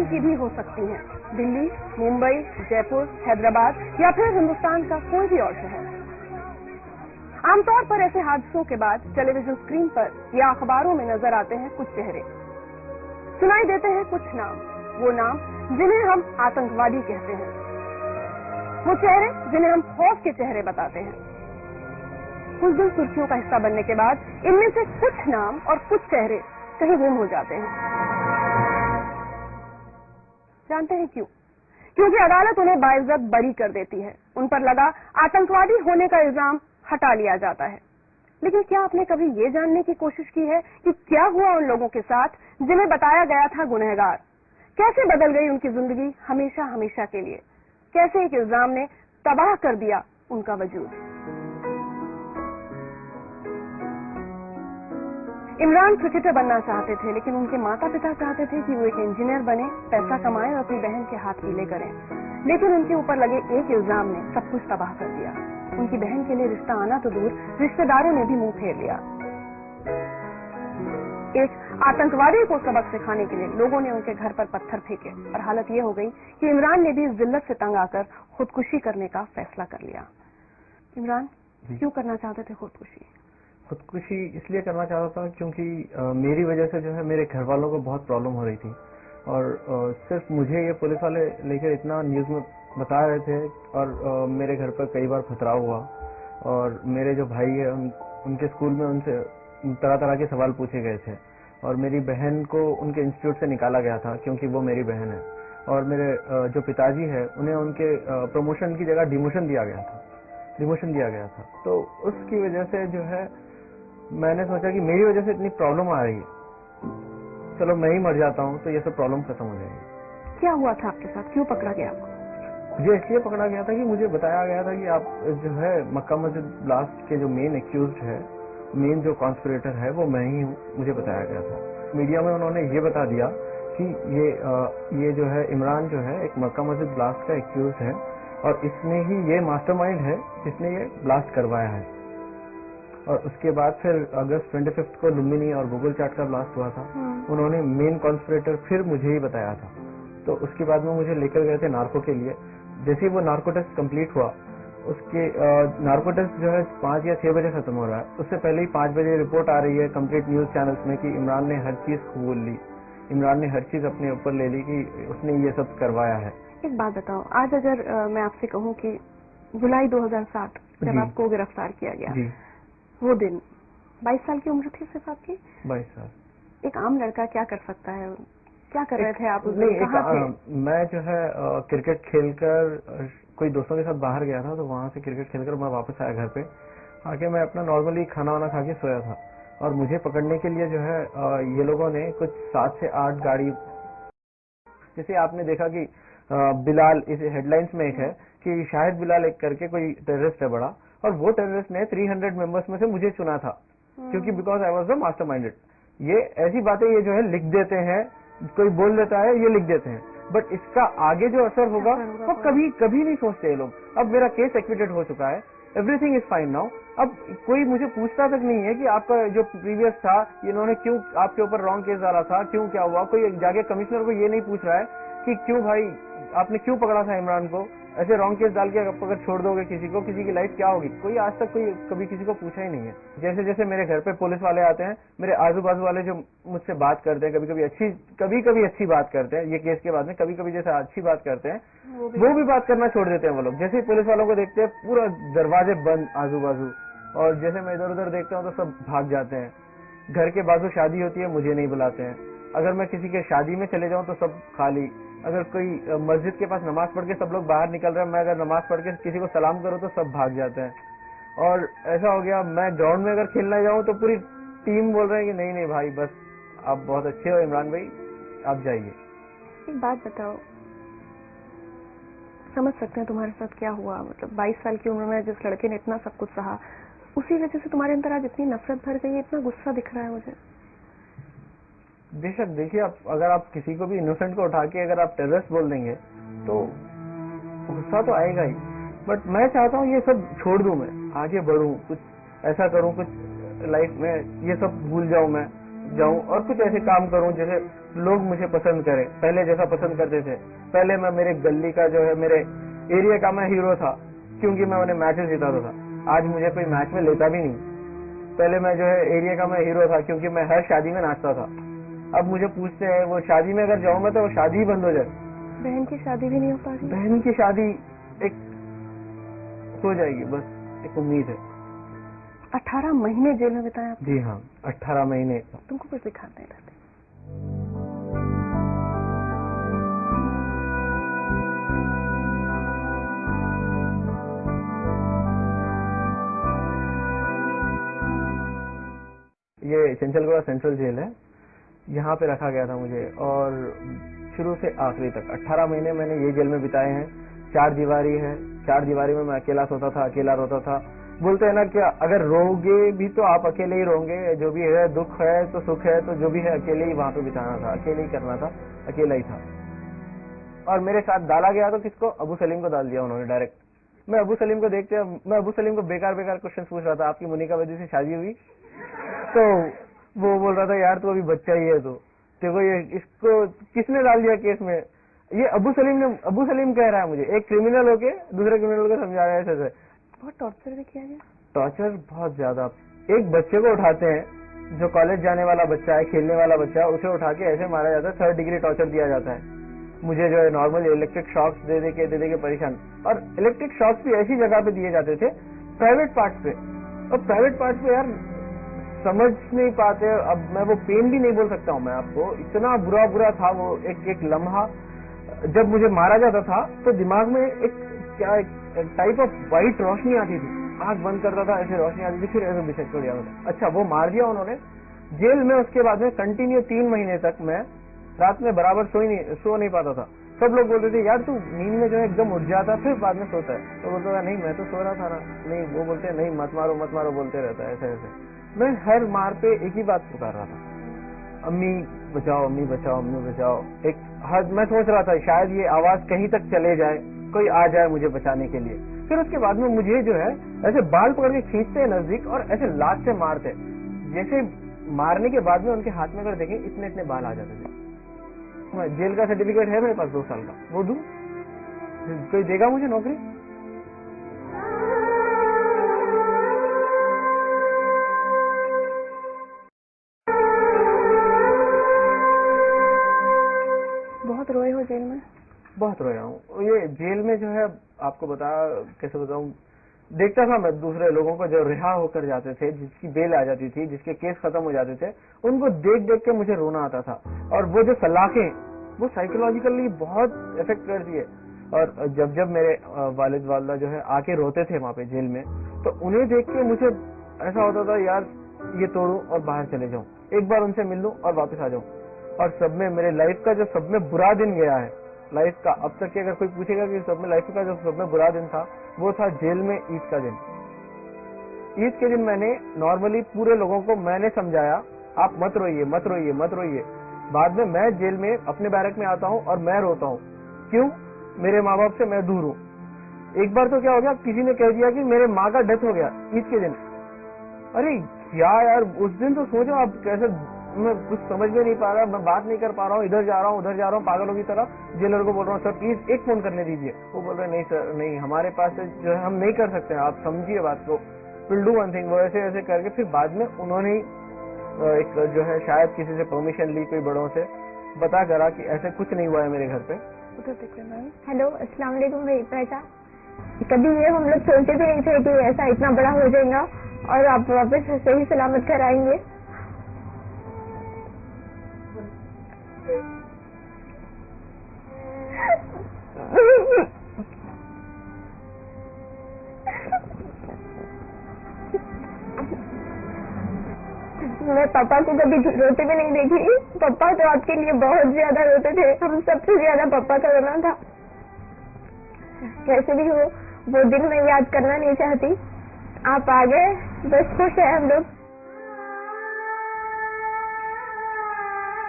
कहीं की भी हो सकती हैं, दिल्ली, मुंबई, जयपुर, हैदराबाद या फिर हिंदुस्तान का कोई भी और शहर। आमतौर पर ऐसे हादसों के बाद टेलीविजन स्क्रीन पर या अखबारों में नजर आते हैं कुछ चेहरे, सुनाई देते हैं कुछ नाम, वो नाम जिन्हें हम आतंकवादी कहते हैं, वो चेहरे जिन्हें हम खौफ के चेहरे बताते हैं। कुछ दिन सुर्खियों का हिस्सा बनने के बाद इनमें से कुछ नाम और कुछ चेहरे कहीं गुम हो जाते हैं। जानते हैं क्यों? क्योंकि अदालत उन्हें बाइज्जत बरी कर देती है, उन पर लगा आतंकवादी होने का इल्जाम हटा लिया जाता है। लेकिन क्या आपने कभी ये जानने की कोशिश की है कि क्या हुआ उन लोगों के साथ जिन्हें बताया गया था गुनहगार? कैसे बदल गई उनकी जिंदगी हमेशा हमेशा के लिए? कैसे एक इल्जाम ने तबाह कर दिया उनका वजूद? इमरान क्रिकेटर बनना चाहते थे, लेकिन उनके माता पिता चाहते थे कि वो एक इंजीनियर बने, पैसा कमाएं और अपनी बहन के हाथ पीले करें। लेकिन उनके ऊपर लगे एक इल्जाम ने सब कुछ तबाह कर दिया। उनकी बहन के लिए रिश्ता आना तो दूर, रिश्तेदारों ने भी मुंह फेर लिया। एक आतंकवादी को सबक सिखाने के लिए लोगों ने उनके घर पर पत्थर फेंके और हालत ये हो गई कि इमरान ने भी इस जिल्लत से तंग आकर खुदकुशी करने का फैसला कर लिया। इमरान, क्यों करना चाहते थे खुदकुशी? खुदकुशी इसलिए करना चाहता था क्योंकि मेरी वजह से जो है मेरे घर वालों को बहुत प्रॉब्लम हो रही थी और सिर्फ मुझे ये पुलिस वाले लेकर इतना न्यूज में बता रहे थे और मेरे घर पर कई बार पथराव हुआ और मेरे जो भाई है उनके स्कूल में उनसे तरह तरह के सवाल पूछे गए थे और मेरी बहन को उनके इंस्टीट्यूट से निकाला गया था क्योंकि वो मेरी बहन है और मेरे जो पिताजी है उन्हें उनके प्रमोशन की जगह डिमोशन दिया गया था। तो उसकी वजह से जो है मैंने सोचा कि मेरी वजह से इतनी प्रॉब्लम आ रही है, चलो मैं ही मर जाता हूँ तो ये सब प्रॉब्लम खत्म हो जाएगी। क्या हुआ था आपके साथ? क्यों पकड़ा गया आपको? मुझे इसलिए पकड़ा गया था कि मुझे बताया गया था कि आप जो है मक्का मस्जिद ब्लास्ट के जो मेन एक्यूज्ड है, मेन जो कॉन्स्पिरेटर है वो मैं ही हूँ, मुझे बताया गया था। मीडिया में उन्होंने ये बता दिया कि ये जो है इमरान जो है एक मक्का मस्जिद ब्लास्ट का एक्यूज्ड है और इसने ही ये मास्टरमाइंड है जिसने ये ब्लास्ट करवाया है। और उसके बाद फिर अगस्त 25 को लुम्बिनी और गूगल चाट का ब्लास्ट हुआ था, उन्होंने मेन कॉन्स्पिरेटर फिर मुझे ही बताया था। तो उसके बाद में मुझे लेकर गए थे नार्को के लिए। जैसे ही वो नार्को टेस्ट कंप्लीट हुआ, उसके नार्को टेस्ट जो है 5 या 6 बजे खत्म हो रहा है, उससे पहले ही 5 बजे रिपोर्ट आ रही है कंप्लीट न्यूज चैनल्स में कि इमरान ने हर चीज कबूल ली, इमरान ने हर चीज अपने ऊपर ले ली कि उसने ये सब करवाया है। एक बात बताओ, आज अगर मैं आपसे कहूँ कि जुलाई 2007 जब आपको गिरफ्तार किया गया, वो दिन 22 साल की उम्र थी सिर्फ आपकी? 22 साल। एक आम लड़का क्या कर सकता है? क्या कर रहे थे आप उस दिन? कहाँ थे? मैं जो है क्रिकेट खेलकर कोई दोस्तों के साथ बाहर गया था, तो वहां से क्रिकेट खेलकर मैं वापस आया घर पे आके मैं अपना नॉर्मली खाना वाना खा के सोया था और मुझे पकड़ने के लिए जो है ये लोगों ने कुछ 7 से 8 गाड़ी, जैसे आपने देखा कि बिलाल, इस हेडलाइंस में एक है कि शाहिद बिलाल एक करके कोई टेररिस्ट है बड़ा, और वो टेररिस्ट ने 300 मेंबर्स में से मुझे चुना था क्योंकि बिकॉज आई वाज द मास्टरमाइंडेड। ये ऐसी बातें ये जो है लिख देते हैं, कोई बोल देता है ये लिख देते हैं, बट इसका आगे जो असर होगा वो कभी नहीं सोचते ये लोग। अब मेरा केस एक्विटेड हो चुका है, एवरीथिंग इज फाइन नाउ। अब कोई मुझे पूछता तक नहीं है कि आपका जो प्रीवियस था इन्होंने क्यों आपके ऊपर रॉन्ग केस डाला था, क्यों क्या हुआ। कोई जाके कमिश्नर को ये नहीं पूछ रहा है कि क्यों भाई आपने क्यों पकड़ा था इमरान को, ऐसे रॉन्ग केस डाल के अगर छोड़ दोगे किसी को, किसी की लाइफ क्या होगी। कोई आज तक कोई कभी किसी को पूछा ही नहीं है। जैसे जैसे मेरे घर पे पुलिस वाले आते हैं, मेरे आजू बाजू वाले जो मुझसे बात करते हैं, कभी कभी अच्छी बात करते हैं, ये केस के बाद में कभी कभी जैसे अच्छी बात करते हैं वो भी बात करना छोड़ देते हैं वो लोग। जैसे ही पुलिस वालों को देखते हैं पूरा दरवाजे बंद आजू बाजू, और जैसे मैं इधर उधर देखता हूँ तो सब भाग जाते हैं। घर के बाजू शादी होती है, मुझे नहीं बुलाते हैं। अगर मैं किसी के शादी में चले जाऊं तो सब खाली। अगर कोई मस्जिद के पास नमाज पढ़ के सब लोग बाहर निकल रहे हैं, मैं अगर नमाज पढ़ के किसी को सलाम करूं तो सब भाग जाते हैं। और ऐसा हो गया मैं ग्राउंड में अगर खेलने जाऊं तो पूरी टीम बोल रहे हैं कि नहीं भाई बस आप बहुत अच्छे हो इमरान भाई, आप जाइए। एक बात बताओ, समझ सकते हैं तुम्हारे साथ क्या हुआ। मतलब 22 साल की उम्र में जिस लड़के ने इतना सब कुछ सहा, उसी वजह से तुम्हारे अंदर आज इतनी नफरत भर गई है, इतना गुस्सा दिख रहा है मुझे। बेशक देखिए, अगर आप किसी को भी इनोसेंट को उठा के अगर आप टेररिस्ट बोल देंगे तो गुस्सा तो आएगा ही, बट मैं चाहता हूँ ये सब छोड़ दूं, मैं आगे बढ़ूं, कुछ ऐसा करूं, कुछ लाइफ में ये सब भूल जाऊं मैं। जाऊं और कुछ ऐसे काम करूं जैसे लोग मुझे पसंद करें, पहले जैसा पसंद करते थे। पहले मैं मेरे गली का जो है, मेरे एरिया का मैं हीरो था, क्योंकि मैं उन्हें मैचेस जिताता था। आज मुझे कोई मैच में लेता भी नहीं। पहले मैं जो है एरिया का मैं हीरो था, क्योंकि मैं हर शादी में नाचता था। अब मुझे पूछते हैं वो शादी में अगर जाऊंगा तो वो शादी ही बंद हो जाए। बहन की शादी भी नहीं हो पा रही। बहन की शादी एक हो जाएगी, बस एक उम्मीद है। 18 महीने जेल में बिताए आप? जी हाँ, 18 महीने। तुमको कुछ दिखाते रहते? ये चंचलगढ़ सेंट्रल जेल है, यहाँ पे रखा गया था मुझे, और शुरू से आखिरी तक 18 महीने मैंने ये जेल में बिताए हैं। 4 दीवारी है, 4 दीवारी में मैं अकेला सोता था, अकेला रोता था। बोलते हैं ना कि अगर रोगे भी तो आप अकेले ही रोगे, जो भी है दुख है तो सुख है तो जो भी है अकेले ही वहां पे बिताना था, अकेले ही करना था, अकेला ही था। और मेरे साथ डाला गया तो किसको? अबू सलीम को डाल दिया उन्होंने डायरेक्ट। मैं अबू सलीम को देखते, मैं अबू सलीम को बेकार क्वेश्चन पूछ रहा था, आपकी मुनिका वैदी से शादी हुई? तो वो बोल रहा था यार तू अभी बच्चा ही है, तो देखो ये इसको किसने डाल दिया केस में? ये अबू सलीम कह रहा है मुझे, एक क्रिमिनल होके दूसरे क्रिमिनल को समझा रहा है ऐसे। बहुत टॉर्चर भी किया गया? टॉर्चर बहुत ज्यादा। एक बच्चे को उठाते हैं, जो कॉलेज जाने वाला बच्चा है, खेलने वाला बच्चा है, उसे उठा के ऐसे मारा जाता है, 3rd डिग्री टॉर्चर दिया जाता है। मुझे जो है नॉर्मल इलेक्ट्रिक शॉक्स दे दे के परेशान, और इलेक्ट्रिक शॉक्स भी ऐसी जगह पे दिए जाते थे प्राइवेट पार्ट पे, और प्राइवेट पार्ट पे यार समझ नहीं पाते। अब मैं वो पेन भी नहीं बोल सकता हूँ मैं आपको, इतना बुरा था वो एक लम्हा। जब मुझे मारा जाता था तो दिमाग में एक टाइप ऑफ व्हाइट रोशनी आती थी, आंख बंद करता था, ऐसे रोशनी आती थी, फिर ऐसे बिछक कर दिया था। अच्छा, वो मार दिया उन्होंने जेल में। उसके बाद में कंटिन्यू 3 महीने तक मैं रात में बराबर सो नहीं पाता था। सब लोग बोलते थे यार तू नींद में जो है एकदम उठ जाता फिर बाद में सोता है, तो बोलता था नहीं मैं तो सो रहा था ना। नहीं, वो बोलते नहीं मत मारो बोलते रहता है ऐसे। मैं हर मार पे एक ही बात पुकार रहा था, अम्मी बचाओ, अम्मी बचाओ, अम्मी बचाओ। मैं सोच रहा था शायद ये आवाज कहीं तक चले जाए, कोई आ जाए मुझे बचाने के लिए। फिर उसके बाद में मुझे जो है ऐसे बाल पकड़ के खींचते हैं नजदीक और ऐसे लात से मारते। जैसे मारने के बाद में उनके हाथ में अगर देखें इतने बाल आ जाते थे। जेल का सर्टिफिकेट है मेरे पास 2 साल का, वो दूं? कोई देगा मुझे नौकरी? बहुत रोए हो जेल में? बहुत रोया हूँ। ये जेल में जो है आपको कैसे बताऊं, देखता था मैं दूसरे लोगों को जो रिहा होकर जाते थे, जिसकी बेल आ जाती थी, जिसके केस खत्म हो जाते थे, उनको देख के मुझे रोना आता था। और वो जो सलाखें वो साइकोलॉजिकली बहुत इफेक्ट करती है। और जब मेरे वालिद वालदा जो है आके रोते थे वहां पे जेल में, तो उन्हें देख के मुझे ऐसा होता था यार ये तोड़ूं और बाहर चले जाऊं, एक बार उनसे मिल लूं और वापस आ जाऊं। और सब में मेरे लाइफ का जो सब में बुरा दिन गया है लाइफ का, अब तक के अगर कोई पूछेगा कि सब में लाइफ का जो सब में बुरा दिन था, वो था जेल में ईद का दिन। ईद के दिन मैंने नॉर्मली पूरे लोगों को मैंने समझाया आप मत रोइए। बाद में मैं जेल में अपने बैरक में आता हूँ और मैं रोता हूँ, क्यों? मेरे माँ बाप से मैं दूर हूँ। एक बार तो क्या हो गया, किसी ने कह दिया कि मेरे माँ का डेथ हो गया ईद के दिन। अरे यार उस दिन तो सोचो आप कैसे, मैं कुछ समझ में नहीं पा रहा, मैं बात नहीं कर पा रहा हूँ, इधर जा रहा हूँ उधर जा रहा हूँ पागलों की तरह। जेलर को बोल रहा हूँ सर प्लीज एक फोन करने दीजिए। वो बोल रहे नहीं सर नहीं, हमारे पास जो है हम नहीं कर सकते, आप समझिए बात को, विल डू वन थिंग। वो ऐसे करके फिर बाद में उन्होंने एक जो है शायद किसी से परमिशन ली, कोई बड़ों से बता करा कि ऐसे कुछ नहीं हुआ है मेरे घर पे। हेलो अस्सलाम वालेकुम बेटा। कभी ये हम लोग सोचते भी नहीं थे कि ऐसा इतना बड़ा हो जाएगा और आप वापस सही सलामत कर आएंगे। मैं पापा को कभी रोते भी नहीं देखी। पापा तो आपके लिए बहुत ज्यादा रोते थे, हम सबसे ज्यादा पापा का रोना था। कैसे भी हो वो दिन मैं याद करना नहीं चाहती। आप आ गए, बस खुश है हम लोग।